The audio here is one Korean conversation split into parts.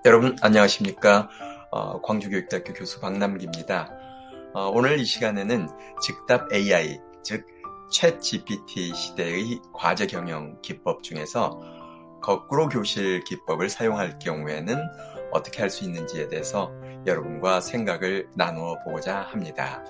여러분 안녕하십니까? 광주교육대학교 교수 박남기입니다. 오늘 이 시간에는 즉답 AI, 즉 챗GPT 시대의 과제 경영 기법 중에서 거꾸로 교실 기법을 사용할 경우에는 어떻게 할 수 있는지에 대해서 여러분과 생각을 나누어 보고자 합니다.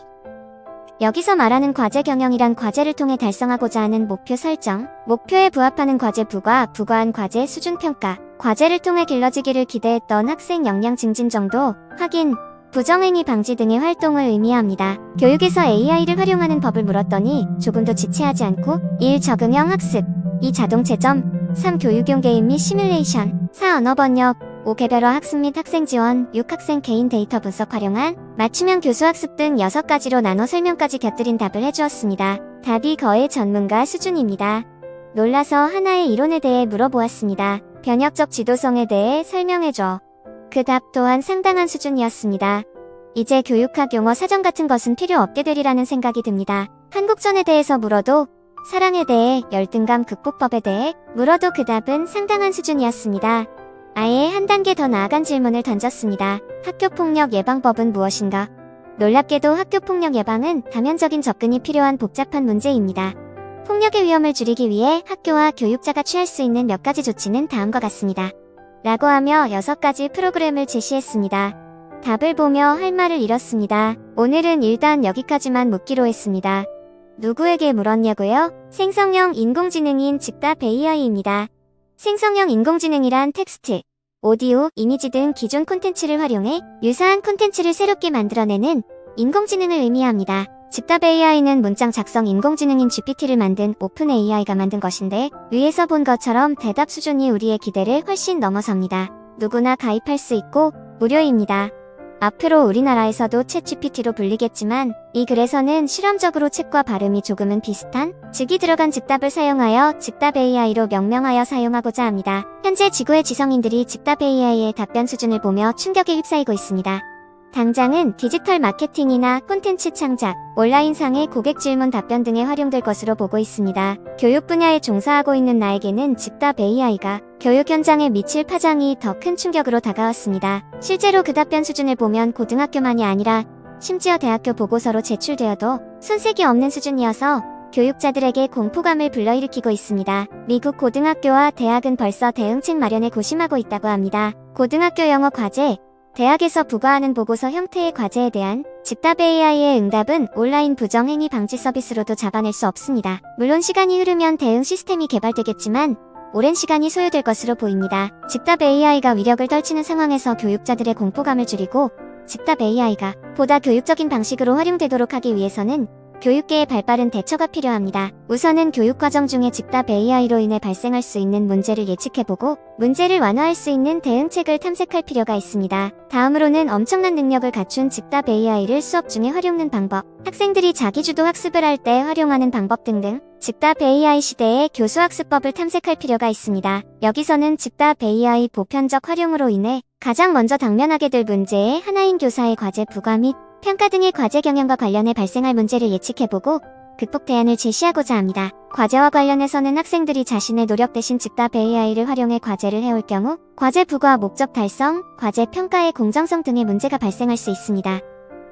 여기서 말하는 과제 경영이란 과제를 통해 달성하고자 하는 목표 설정, 목표에 부합하는 과제 부과, 부과한 과제 수준 평가, 과제를 통해 길러지기를 기대했던 학생 역량 증진 정도, 확인, 부정행위 방지 등의 활동을 의미합니다. 교육에서 AI를 활용하는 법을 물었더니 조금도 지체하지 않고 1. 적응형 학습, 2. 자동 채점, 3. 교육용 게임 및 시뮬레이션, 4. 언어 번역, 5. 개별화 학습 및 학생 지원, 6. 학생 개인 데이터 분석 활용한 맞춤형 교수 학습 등 6가지로 나눠 설명까지 곁들인 답을 해주었습니다. 답이 거의 전문가 수준입니다. 놀라서 하나의 이론에 대해 물어보았습니다. 변혁적 지도성에 대해 설명해줘. 그 답 또한 상당한 수준이었습니다. 이제 교육학 용어 사전 같은 것은 필요 없게 되리라는 생각이 듭니다. 한국전에 대해서 물어도, 사랑에 대해, 열등감 극복법에 대해 물어도 그 답은 상당한 수준이었습니다. 아예 한 단계 더 나아간 질문을 던졌습니다. 학교폭력 예방법은 무엇인가? 놀랍게도 학교폭력 예방은 다면적인 접근이 필요한 복잡한 문제입니다. 폭력의 위험을 줄이기 위해 학교와 교육자가 취할 수 있는 몇 가지 조치는 다음과 같습니다. 라고 하며 6가지 프로그램을 제시했습니다. 답을 보며 할 말을 잃었습니다. 오늘은 일단 여기까지만 묻기로 했습니다. 누구에게 물었냐고요? 생성형 인공지능인 즉답 AI입니다. 생성형 인공지능이란 텍스트, 오디오, 이미지 등 기존 콘텐츠를 활용해 유사한 콘텐츠를 새롭게 만들어내는 인공지능을 의미합니다. 즉답 AI는 문장 작성 인공지능인 GPT를 만든 오픈 AI가 만든 것인데, 위에서 본 것처럼 대답 수준이 우리의 기대를 훨씬 넘어섭니다. 누구나 가입할 수 있고 무료입니다. 앞으로 우리나라에서도 챗GPT로 불리겠지만, 이 글에서는 실험적으로 책과 발음이 조금은 비슷한 즉이 들어간 즉답을 사용하여 즉답 AI로 명명하여 사용하고자 합니다. 현재 지구의 지성인들이 즉답 AI의 답변 수준을 보며 충격에 휩싸이고 있습니다. 당장은 디지털 마케팅이나 콘텐츠 창작, 온라인상의 고객 질문 답변 등에 활용될 것으로 보고 있습니다. 교육 분야에 종사하고 있는 나에게는 즉답 AI가 교육 현장에 미칠 파장이 더 큰 충격으로 다가왔습니다. 실제로 그 답변 수준을 보면 고등학교만이 아니라 심지어 대학교 보고서로 제출되어도 손색이 없는 수준이어서 교육자들에게 공포감을 불러일으키고 있습니다. 미국 고등학교와 대학은 벌써 대응책 마련에 고심하고 있다고 합니다. 고등학교 영어 과제, 대학에서 부과하는 보고서 형태의 과제에 대한 즉답 AI의 응답은 온라인 부정행위 방지 서비스로도 잡아낼 수 없습니다. 물론 시간이 흐르면 대응 시스템이 개발되겠지만 오랜 시간이 소요될 것으로 보입니다. 즉답 AI가 위력을 떨치는 상황에서 교육자들의 공포감을 줄이고 즉답 AI가 보다 교육적인 방식으로 활용되도록 하기 위해서는 교육계의 발빠른 대처가 필요합니다. 우선은 교육과정 중에 즉답 AI로 인해 발생할 수 있는 문제를 예측해보고 문제를 완화할 수 있는 대응책을 탐색할 필요가 있습니다. 다음으로는 엄청난 능력을 갖춘 즉답 AI를 수업 중에 활용하는 방법, 학생들이 자기주도 학습을 할 때 활용하는 방법 등등 즉답 AI 시대의 교수학습법을 탐색할 필요가 있습니다. 여기서는 즉답 AI 보편적 활용으로 인해 가장 먼저 당면하게 될 문제의 하나인 교사의 과제 부과 및 평가 등의 과제 경영과 관련해 발생할 문제를 예측해보고 극복 대안을 제시하고자 합니다. 과제와 관련해서는 학생들이 자신의 노력 대신 즉답 AI를 활용해 과제를 해올 경우 과제 부과, 목적 달성, 과제 평가의 공정성 등의 문제가 발생할 수 있습니다.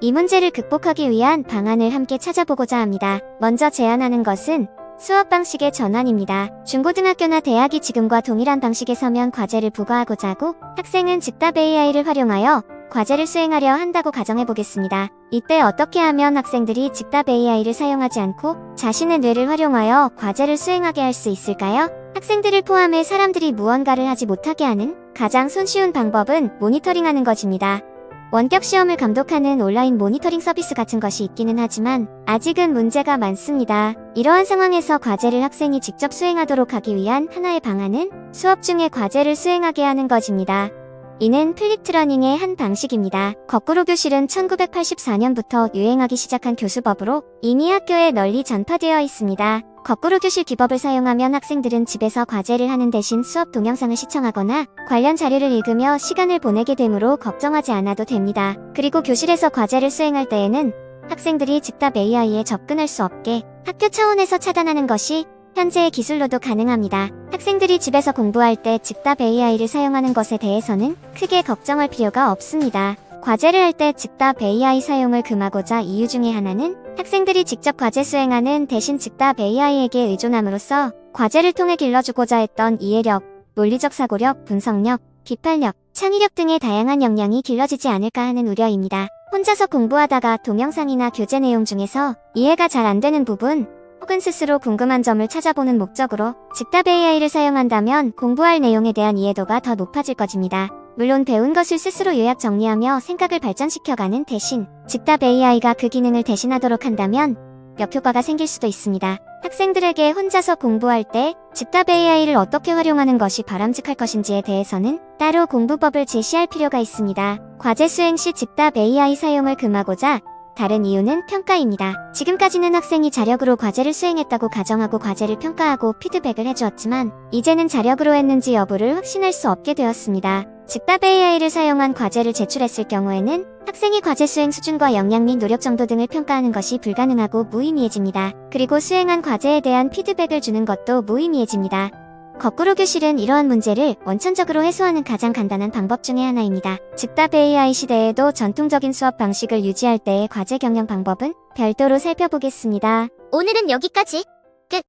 이 문제를 극복하기 위한 방안을 함께 찾아보고자 합니다. 먼저 제안하는 것은 수업 방식의 전환입니다. 중고등학교나 대학이 지금과 동일한 방식에 서면 과제를 부과하고자 하고 학생은 즉답 AI를 활용하여 과제를 수행하려 한다고 가정해보겠습니다. 이때 어떻게 하면 학생들이 즉답 AI를 사용하지 않고 자신의 뇌를 활용하여 과제를 수행하게 할 수 있을까요? 학생들을 포함해 사람들이 무언가를 하지 못하게 하는 가장 손쉬운 방법은 모니터링하는 것입니다. 원격 시험을 감독하는 온라인 모니터링 서비스 같은 것이 있기는 하지만 아직은 문제가 많습니다. 이러한 상황에서 과제를 학생이 직접 수행하도록 하기 위한 하나의 방안은 수업 중에 과제를 수행하게 하는 것입니다. 이는 플립트 러닝의 한 방식입니다. 거꾸로 교실은 1984년부터 유행하기 시작한 교수법으로 이미 학교에 널리 전파되어 있습니다. 거꾸로 교실 기법을 사용하면 학생들은 집에서 과제를 하는 대신 수업 동영상을 시청하거나 관련 자료를 읽으며 시간을 보내게 되므로 걱정하지 않아도 됩니다. 그리고 교실에서 과제를 수행할 때에는 학생들이 즉답 AI에 접근할 수 없게 학교 차원에서 차단하는 것이 현재의 기술로도 가능합니다. 학생들이 집에서 공부할 때 즉답 AI를 사용하는 것에 대해서는 크게 걱정할 필요가 없습니다. 과제를 할 때 즉답 AI 사용을 금하고자 이유 중에 하나는 학생들이 직접 과제 수행하는 대신 즉답 AI에게 의존함으로써 과제를 통해 길러주고자 했던 이해력, 논리적 사고력, 분석력, 비판력, 창의력 등의 다양한 역량이 길러지지 않을까 하는 우려입니다. 혼자서 공부하다가 동영상이나 교재 내용 중에서 이해가 잘 안 되는 부분, 혹은 스스로 궁금한 점을 찾아보는 목적으로 즉답 AI를 사용한다면 공부할 내용에 대한 이해도가 더 높아질 것입니다. 물론 배운 것을 스스로 요약 정리하며 생각을 발전시켜가는 대신 즉답 AI가 그 기능을 대신하도록 한다면 역효과가 생길 수도 있습니다. 학생들에게 혼자서 공부할 때 즉답 AI를 어떻게 활용하는 것이 바람직할 것인지에 대해서는 따로 공부법을 제시할 필요가 있습니다. 과제 수행 시 즉답 AI 사용을 금하고자 다른 이유는 평가입니다. 지금까지는 학생이 자력으로 과제를 수행했다고 가정하고 과제를 평가하고 피드백을 해주었지만 이제는 자력으로 했는지 여부를 확신할 수 없게 되었습니다. 즉답 AI를 사용한 과제를 제출했을 경우에는 학생이 과제 수행 수준과 역량 및 노력 정도 등을 평가하는 것이 불가능하고 무의미해집니다. 그리고 수행한 과제에 대한 피드백을 주는 것도 무의미해집니다. 거꾸로 교실은 이러한 문제를 원천적으로 해소하는 가장 간단한 방법 중에 하나입니다. 즉답 AI 시대에도 전통적인 수업 방식을 유지할 때의 과제 경영 방법은 별도로 살펴보겠습니다. 오늘은 여기까지.